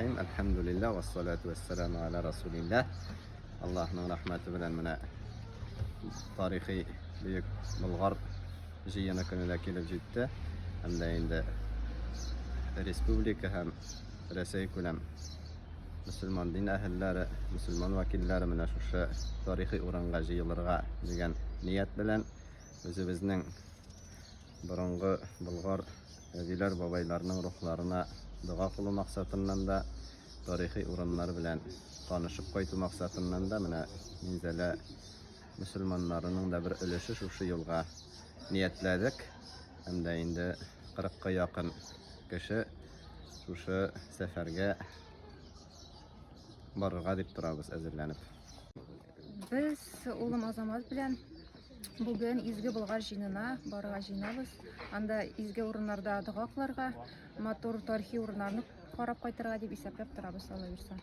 Bismillahirrahmanirrahim. Elhamdülillah ve salatu ve selamu ala Resulillah. Allah'ın rahmeti bilen mine tarihi büyük Bulgar jiyana gününe kelip җитте. Hem de indi Respublika hem Resey kulem Müslüman din ehilleri, Müslüman vakilleri mine şu tarihi uranga jiyılırga degan niyet bilen özümüzün burungu Bulgar Eziler babaylarının ruhlarına dua kılı maksatından da tarihi urunlar bilen tanışıp kaytı maksatından da mine minzele Müslümanlarının da bir ölüşü şu yılga niyetledik. Hem de indi 40'a yakın kişi şu seferge barırga dip turabız hazırlanıp. Biz oğlum Azamat bilen bugün izgi Bulgar jinina barıga jinabız. Anda izgi urunlarda dua kılarga, motor tarihi urunlarını karap kaytırga dip isəplәп turabız, Алла бирсә.